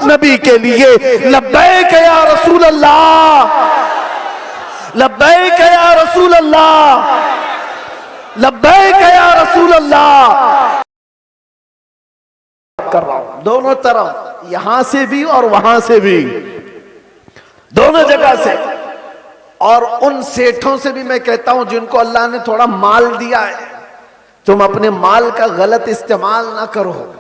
نبی کے لیے لبیک یا رسول اللہ، لبیک یا رسول اللہ، لبیک یا رسول اللہ کر رہا ہوں، دونوں طرف، یہاں سے بھی اور وہاں سے بھی، دونوں جگہ سے۔ اور ان سیٹھوں سے بھی میں کہتا ہوں جن کو اللہ نے تھوڑا مال دیا ہے، تم اپنے مال کا غلط استعمال نہ کرو۔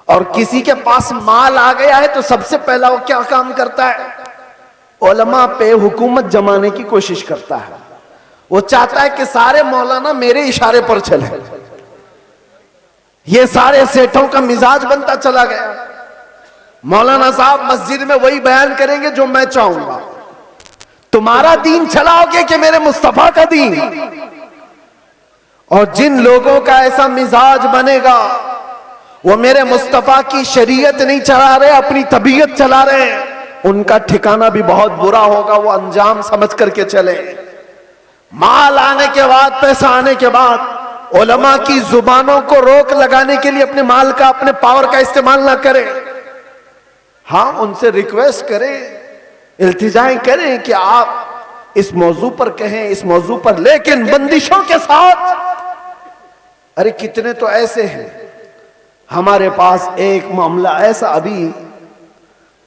اور کسی کے پاس مال آ گیا ہے تو سب سے پہلا وہ کیا کام کرتا ہے؟ علماء پہ حکومت جمانے کی کوشش کرتا ہے۔ وہ چاہتا ہے کہ سارے مولانا میرے اشارے پر چلے۔ یہ سارے سیٹھوں کا مزاج بنتا چلا گیا۔ مولانا صاحب مسجد میں وہی بیان کریں گے جو میں چاہوں گا، تمہارا دین چلاؤ گے کہ میرے مصطفیٰ کا دین؟ اور جن لوگوں کا ایسا مزاج بنے گا وہ میرے مصطفیٰ کی شریعت نہیں چلا رہے، اپنی طبیعت چلا رہے ہیں، ان کا ٹھکانہ بھی بہت برا ہوگا، وہ انجام سمجھ کر کے چلے۔ مال آنے کے بعد، پیسہ آنے کے بعد علماء کی زبانوں کو روک لگانے کے لیے اپنے مال کا، اپنے پاور کا استعمال نہ کریں۔ ہاں ان سے ریکویسٹ کریں، التجائیں کریں کہ آپ اس موضوع پر کہیں، اس موضوع پر، لیکن بندشوں کے ساتھ۔ ارے کتنے تو ایسے ہیں، ہمارے پاس ایک معاملہ ایسا ابھی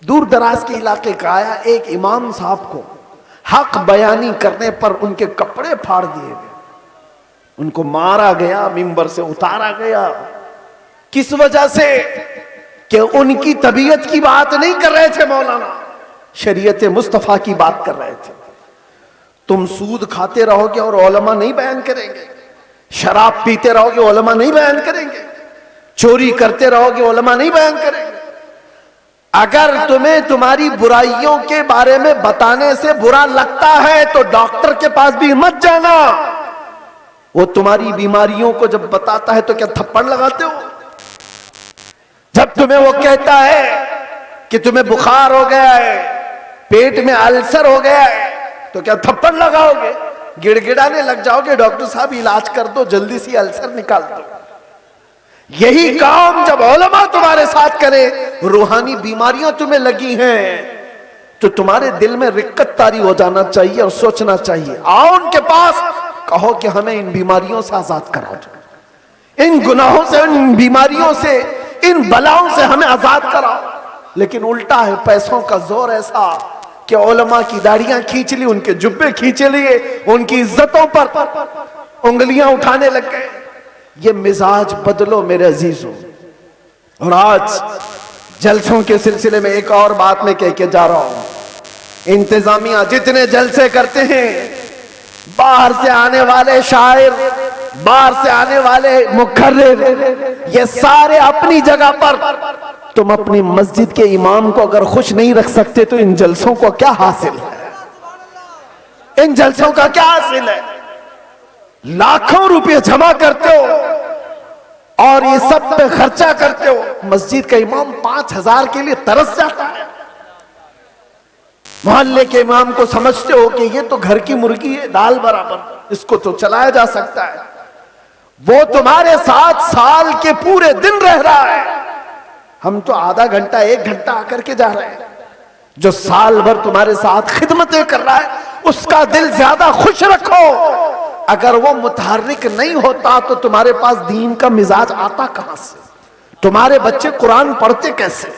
دور دراز کے علاقے کا آیا، ایک امام صاحب کو حق بیانی کرنے پر ان کے کپڑے پھاڑ دیے گئے، ان کو مارا گیا، منبر سے اتارا گیا۔ کس وجہ سے؟ کہ ان کی طبیعت کی بات نہیں کر رہے تھے مولانا، شریعت مصطفیٰ کی بات کر رہے تھے۔ تم سود کھاتے رہو گے اور علماء نہیں بیان کریں گے، شراب پیتے رہو گے علماء نہیں بیان کریں گے، چوری کرتے رہو گے علماء نہیں بیان کریں گے۔ اگر تمہیں تمہاری برائیوں کے بارے میں بتانے سے برا لگتا ہے تو ڈاکٹر کے پاس بھی مت جانا، وہ تمہاری بیماریوں کو جب بتاتا ہے تو کیا تھپڑ لگاتے ہو؟ جب تمہیں وہ کہتا ہے کہ تمہیں بخار ہو گیا ہے، پیٹ میں السر ہو گیا ہے، تو کیا تھپڑ لگاؤ گے؟ گڑ گڑانے لگ جاؤ گے، ڈاکٹر صاحب علاج کر دو، جلدی سی السر نکال دو۔ یہی کام جب علماء تمہارے ساتھ کرے، روحانی بیماریاں تمہیں لگی ہیں تو تمہارے دل میں رقت طاری ہو جانا چاہیے اور سوچنا چاہیے، آؤ ان کے پاس، کہو کہ ہمیں ان بیماریوں سے آزاد کرا دو، ان گناہوں سے، ان بیماریوں سے، ان بلاؤں سے ہمیں آزاد کراؤ۔ لیکن الٹا ہے، پیسوں کا زور ایسا کہ علماء کی داڑیاں کھینچ لی، ان کے جبے کھینچ لیے، ان کی عزتوں پر انگلیاں اٹھانے لگ گئے۔ یہ مزاج بدلو میرے عزیزوں۔ اور آج جلسوں کے سلسلے میں ایک اور بات میں کہہ کے جا رہا ہوں، انتظامیہ جتنے جلسے کرتے ہیں، باہر سے آنے والے شاعر، باہر سے آنے والے مقرر، یہ سارے اپنی جگہ پر، تم اپنی مسجد کے امام کو اگر خوش نہیں رکھ سکتے تو ان جلسوں کو کیا حاصل ہے؟ ان جلسوں کا کیا حاصل ہے؟ لاکھوں روپے جمع کرتے ہو اور یہ سب پہ خرچہ کرتے ہو، مسجد کا امام 5,000 کے لیے ترس جاتا ہے۔ محلے کے امام کو سمجھتے ہو کہ یہ تو گھر کی مرغی ہے، دال برابر، اس کو تو چلایا جا سکتا ہے۔ وہ تمہارے ساتھ سال کے پورے دن رہ رہا ہے، ہم تو آدھا گھنٹہ 1 گھنٹہ آ کر کے جا رہے ہیں۔ جو سال بھر تمہارے ساتھ خدمتیں کر رہا ہے اس کا دل زیادہ خوش رکھو۔ اگر وہ متحرک نہیں ہوتا تو تمہارے پاس دین کا مزاج آتا کہاں سے؟ تمہارے بچے قرآن پڑھتے کیسے؟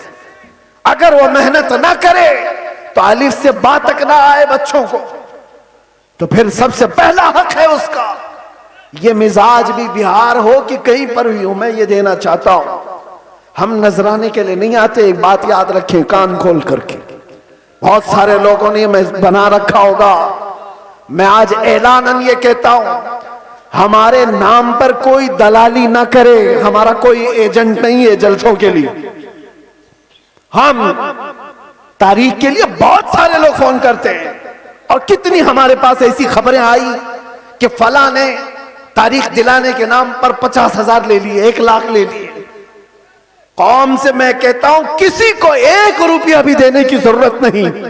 اگر وہ محنت نہ کرے تو الف سے با تک نہ آئے بچوں کو، تو پھر سب سے پہلا حق ہے اس کا۔ یہ مزاج بھی بہار ہو کہ کہیں پر بھی ہو، میں یہ دینا چاہتا ہوں، ہم نذرانے کے لیے نہیں آتے۔ ایک بات یاد رکھیں کان کھول کر کے، بہت سارے لوگوں نے میں بنا رکھا ہوگا، میں آج اعلاناً یہ کہتا ہوں، ہمارے نام پر کوئی دلالی نہ کرے، ہمارا کوئی ایجنٹ نہیں ہے جلسوں کے لیے۔ ہم تاریخ کے لیے بہت سارے لوگ فون کرتے ہیں، اور کتنی ہمارے پاس ایسی خبریں آئی کہ فلاں نے تاریخ دلانے کے نام پر 50,000 لے لیے، 1,00,000 لے لیے۔ قوم سے میں کہتا ہوں کسی کو 1 روپیہ بھی دینے کی ضرورت نہیں۔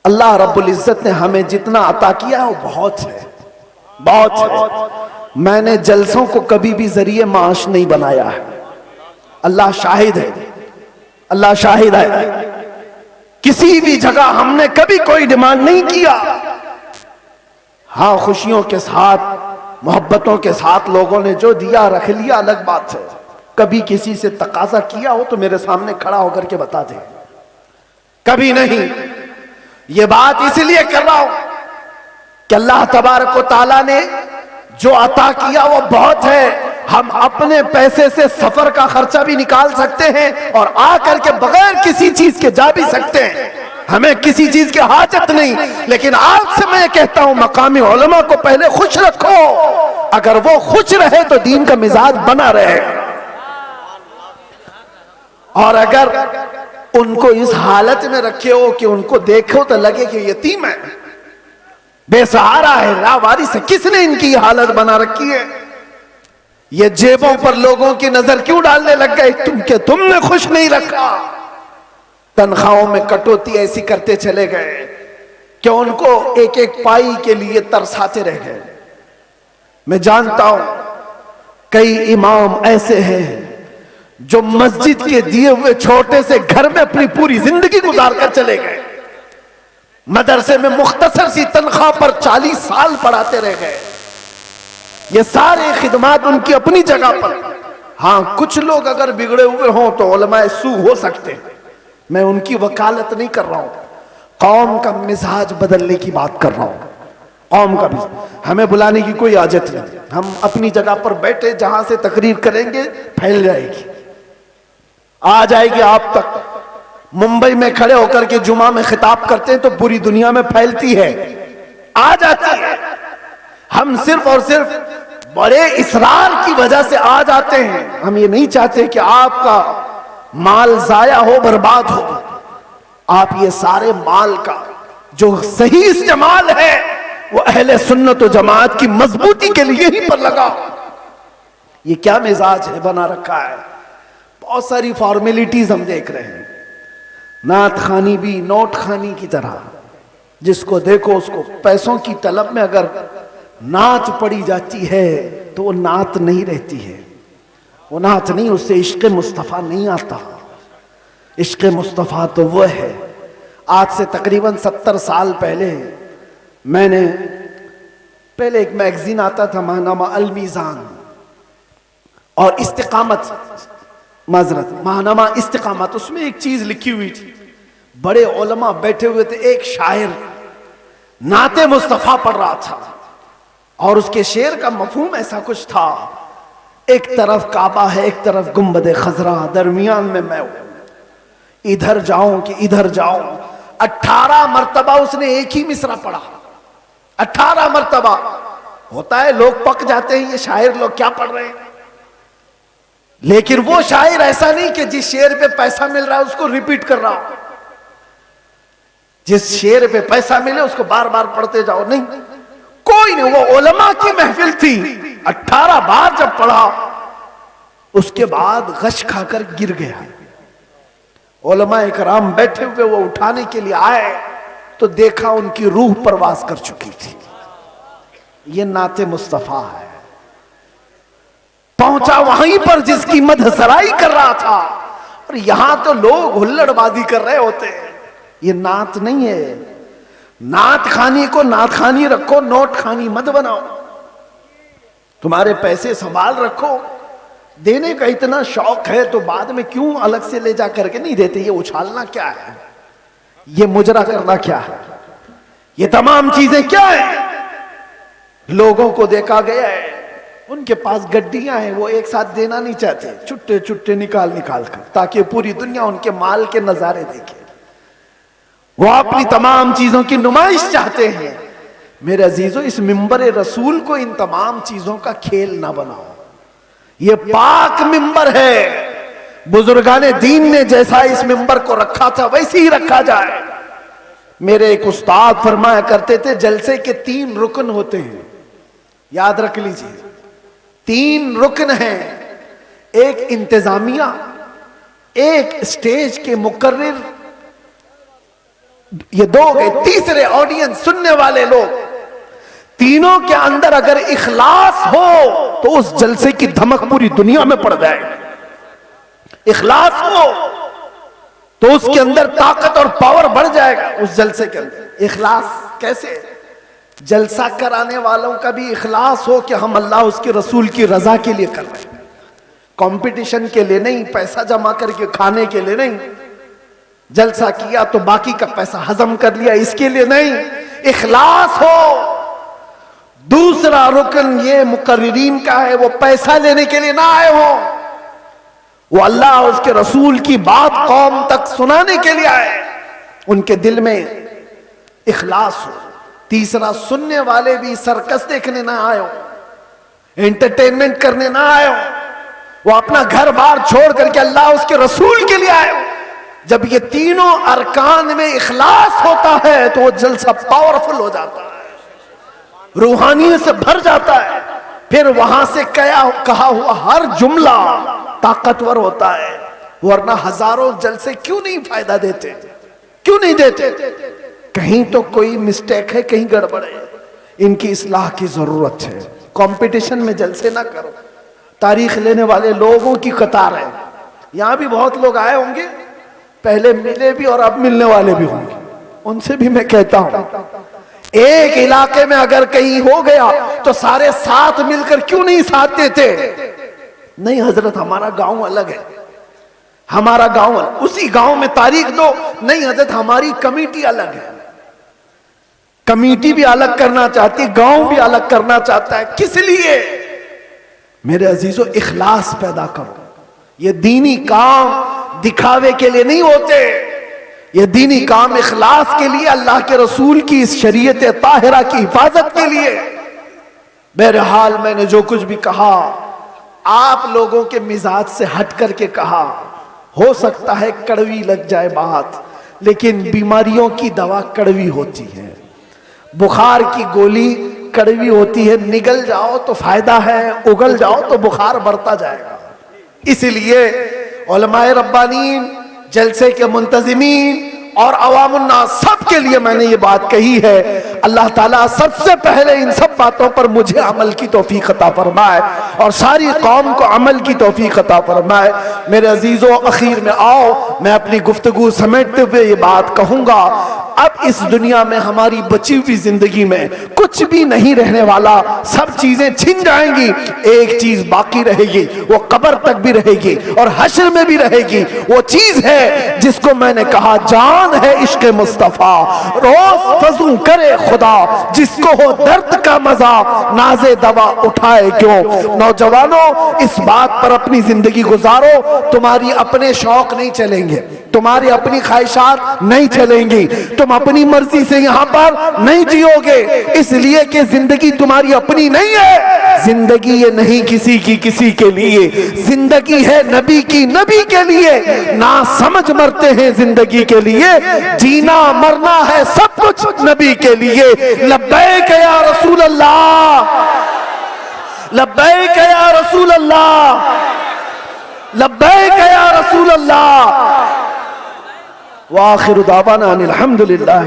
اللہ رب العزت نے ہمیں جتنا عطا کیا ہے وہ بہت ہے، بہت ہے۔ میں نے جلسوں کو کبھی بھی ذریعہ معاش نہیں بنایا ہے، اللہ شاہد ہے۔ اللہ شاہد ہے، کسی بھی جگہ ہم نے کبھی کوئی ڈیمانڈ نہیں کیا. ہاں خوشیوں کے ساتھ محبتوں کے ساتھ لوگوں نے جو دیا رکھ لیا الگ بات ہے. کبھی کسی سے تقاضا کیا ہو تو میرے سامنے کھڑا ہو کر کے بتا دیں. کبھی نہیں. یہ بات اس لیے کر رہا ہوں کہ اللہ تبارک و تعالیٰ نے جو عطا کیا وہ بہت ہے. ہم اپنے پیسے سے سفر کا خرچہ بھی نکال سکتے ہیں اور آ کر کے بغیر کسی چیز کے جا بھی سکتے ہیں. ہمیں کسی چیز کی حاجت نہیں. لیکن آج سے میں کہتا ہوں مقامی علماء کو پہلے خوش رکھو. اگر وہ خوش رہے تو دین کا مزاج بنا رہے. اور اگر ان کو اس حالت میں رکھے ہو کہ ان کو دیکھو تو لگے کہ یتیم ہے, بے سہارا ہے, لاوارث ہے, کس نے ان کی حالت بنا رکھی ہے؟ یہ جیبوں پر لوگوں کی نظر کیوں ڈالنے لگ گئے؟ تم نے خوش نہیں رکھا. تنخواہوں میں کٹوتی ایسی کرتے چلے گئے کہ ان کو ایک ایک پائی کے لیے ترساتے رہ گئے. میں جانتا ہوں کئی امام ایسے ہیں جو مسجد کے دیے ہوئے چھوٹے سے گھر میں اپنی پوری زندگی گزار کر چلے گئے. مدرسے میں مختصر سی تنخواہ پر 40 سال پڑھاتے رہ گئے. یہ سارے خدمات ان کی اپنی جگہ پر. ہاں کچھ لوگ اگر بگڑے ہوئے ہوں تو علماء سو ہو سکتے ہیں, میں ان کی وکالت نہیں کر رہا ہوں. قوم کا مزاج بدلنے کی بات کر رہا ہوں. قوم کا بھی ہمیں بلانے کی کوئی حاجت نہیں. ہم اپنی جگہ پر بیٹھے جہاں سے تقریر کریں گے پھیل جائے گی, آ جائے گی آپ تک. ممبئی میں کھڑے ہو کر کے جمعہ میں خطاب کرتے ہیں تو پوری دنیا میں پھیلتی ہے, آ جاتی ہے. ہم صرف اور صرف بڑے اصرار کی وجہ سے آ جاتے ہیں. ہم یہ نہیں چاہتے کہ آپ کا مال ضائع ہو, برباد ہو. آپ یہ سارے مال کا جو صحیح استعمال ہے وہ اہل سنت و جماعت کی مضبوطی کے لیے ہی پر لگا. یہ کیا مزاج ہے بنا رکھا ہے؟ بہت ساری فارمیلٹیز ہم دیکھ رہے ہیں. نعت خوانی بھی نوٹ خوانی کی طرح, جس کو دیکھو اس کو پیسوں کی طلب میں اگر نعت پڑی جاتی ہے تو وہ نعت نہیں رہتی ہے. وہ نعت نہیں, اس سے عشق مصطفیٰ نہیں آتا. عشق مصطفیٰ تو وہ ہے. آج سے تقریباً 70 سال پہلے میں نے پہلے ایک میگزین آتا تھا ماہنامہ المیزان, اور استقامت ماہنامہ استقامت, اس میں ایک چیز لکھی ہوئی تھی. بڑے علماء بیٹھے ہوئے تھے, ایک شاعر نعت مصطفیٰ پڑھ رہا تھا اور اس کے شعر کا مفہوم ایسا کچھ تھا, ایک طرف کعبہ ہے ایک طرف گنبد خضرا, درمیان میں میں ہوں, ادھر جاؤں کہ ادھر جاؤں. 18 مرتبہ اس نے ایک ہی مصرع پڑھا. 18 مرتبہ. ہوتا ہے لوگ پک جاتے ہیں یہ شاعر لوگ کیا پڑھ رہے ہیں, لیکن وہ شاعر ایسا نہیں کہ جس شعر پہ پیسہ مل رہا ہے اس کو ریپیٹ کر رہا ہو. جس شعر پہ پیسہ ملے اس کو بار بار پڑھتے جاؤ, نہیں, کوئی نہیں. وہ علماء کی محفل تھی. 18 بار جب پڑھا اس کے بعد غش کھا کر گر گیا. علماء اکرام بیٹھے ہوئے, وہ اٹھانے کے لیے آئے تو دیکھا ان کی روح پرواز کر چکی تھی. یہ نعت مصطفیٰ ہے. پہنچا وہیں پر جس کی مدح سرائی کر رہا تھا, اور یہاں تو لوگ ہلڑ بازی کر رہے ہوتے ہیں. یہ نعت نہیں ہے. نعت خانی کو نعت خانی رکھو, نوٹ خانی مت بناؤ. تمہارے پیسے سنبھال رکھو. دینے کا اتنا شوق ہے تو بعد میں کیوں الگ سے لے جا کر کے نہیں دیتے؟ یہ اچھالنا کیا ہے؟ یہ مجرا کرنا کیا ہے؟ یہ تمام چیزیں کیا ہیں؟ لوگوں کو دیکھا گیا ہے ان کے پاس گڈیاں ہیں, وہ ایک ساتھ دینا نہیں چاہتے, چھٹے چھٹے نکال کر, تاکہ پوری دنیا ان کے مال کے نظارے دیکھے. وہ اپنی تمام چیزوں کی نمائش چاہتے ہیں. میرے عزیزوں, اس ممبر رسول کو ان تمام چیزوں کا کھیل نہ بناؤ. یہ پاک ممبر ہے. بزرگان دین نے جیسا اس ممبر کو رکھا تھا ویسے ہی رکھا جائے. میرے ایک استاد فرمایا کرتے تھے جلسے کے 3 رکن ہوتے ہیں, یاد رکھ لیجئے. 3 رکن ہیں, ایک انتظامیہ, ایک اسٹیج کے مقرر, یہ 2 گئے. تیسرے آڈینس, سننے والے لوگ. تینوں کے اندر اگر اخلاص ہو تو اس جلسے کی دھمک پوری دنیا میں پڑ جائے. اخلاص ہو تو اس کے اندر طاقت اور پاور بڑھ جائے گا اس جلسے کے اندر۔ اخلاص کیسے؟ جلسہ کرانے والوں کا بھی اخلاص ہو کہ ہم اللہ اس کے رسول کی رضا کے لیے کر رہے ہیں، کمپٹیشن کے لیے نہیں، پیسہ جمع کر کے کھانے کے لیے نہیں، جلسہ کیا تو باقی کا پیسہ ہضم کر لیا اس کے لیے نہیں، اخلاص ہو۔ دوسرا رکن یہ مقررین کا ہے، وہ پیسہ لینے کے لیے نہ آئے ہو، وہ اللہ اور اس کے رسول کی بات قوم تک سنانے کے لیے آئے، ان کے دل میں اخلاص ہو۔ تیسرا، سننے والے بھی سرکس دیکھنے نہ آئے ہو، انٹرٹینمنٹ کرنے نہ آئے ہو، وہ اپنا گھر بار چھوڑ کر کے اللہ اس کے رسول کے لیے آئے ہو۔ جب یہ تینوں ارکان میں اخلاص ہوتا ہے تو وہ جلسہ پاورفل ہو جاتا ہے، روحانیت سے بھر جاتا ہے، پھر وہاں سے کہا ہوا ہر جملہ طاقتور ہوتا ہے، ورنہ ہزاروں جلسے کیوں نہیں فائدہ دیتے، کیوں نہیں دیتے؟ کہیں تو کوئی مسٹیک ہے، کہیں گڑبڑ ہے، ان کی اصلاح کی ضرورت ہے۔ کمپٹیشن میں جلسے نہ کرو، تاریخ لینے والے لوگوں کی قطار ہے، یہاں بھی بہت لوگ آئے ہوں گے، پہلے ملے بھی اور اب ملنے والے بھی ہوں گے، ان سے بھی میں کہتا ہوں ایک علاقے میں اگر کہیں ہو گیا تو سارے ساتھ مل کر کیوں نہیں ساتھ دیتے؟ نہیں حضرت ہمارا گاؤں الگ ہے، ہمارا گاؤں الگ، اسی گاؤں میں تاریخ دو، نہیں حضرت ہماری کمیٹی الگ ہے، کمیٹی بھی الگ کرنا چاہتی، گاؤں بھی الگ کرنا چاہتا ہے، کس لیے؟ میرے عزیزو اخلاص پیدا کرو، یہ دینی کام دکھاوے کے لیے نہیں ہوتے، یہ دینی کام اخلاص کے لیے، اللہ کے رسول کی اس شریعت طاہرہ کی حفاظت کے لیے۔ بہرحال میں نے جو کچھ بھی کہا آپ لوگوں کے مزاج سے ہٹ کر کے کہا، ہو سکتا ہے کڑوی لگ جائے بات، لیکن بیماریوں کی دوا کڑوی ہوتی ہے، بخار کی گولی کڑوی ہوتی ہے، نگل جاؤ تو فائدہ ہے، اگل جاؤ تو بخار بڑھتا جائے گا۔ اس لیے علماء ربانین، جلسے کے منتظمین اور عوام الناس سب کے لیے میں نے یہ بات کہی ہے، اللہ تعالیٰ سب سے پہلے ان سب باتوں پر مجھے عمل کی توفیق عطا فرمائے اور ساری قوم کو عمل کی توفیق عطا فرمائے۔ میرے عزیزو اخیر میں آؤ میں اپنی گفتگو سمیٹتے ہوئے یہ بات کہوں گا، اب اس دنیا میں ہماری بچی ہوئی زندگی میں کچھ بھی نہیں رہنے والا، سب چیزیں چھن جائیں گی، ایک چیز باقی رہے گی، وہ قبر تک بھی رہے گی اور حشر میں بھی رہے گی، وہ چیز ہے جس کو میں نے کہا جان ہے عشق مصطفیٰ، روز فضو کرے خدا، جس کو ہو درد کا مزہ ناز دوا اٹھائے کیوں۔ نوجوانوں اس بات پر اپنی زندگی گزارو، تمہاری اپنے شوق نہیں چلیں گے، تمہاری اپنی خواہشات نہیں چلیں گی، تم اپنی مرضی سے یہاں پر نہیں جیو گے، اس لیے کہ زندگی تمہاری اپنی نہیں ہے، زندگی یہ نہیں کسی کی کسی کے لیے، زندگی ہے نبی کی نبی کے لیے، نہ سمجھ مرتے ہیں زندگی کے لیے، جینا مرنا ہے سب کچھ نبی کے لیے۔ لبیک یا رسول اللہ، لبیک یا رسول اللہ، لبیک یا رسول اللہ، وآخر دعوانا ان الحمدللہ۔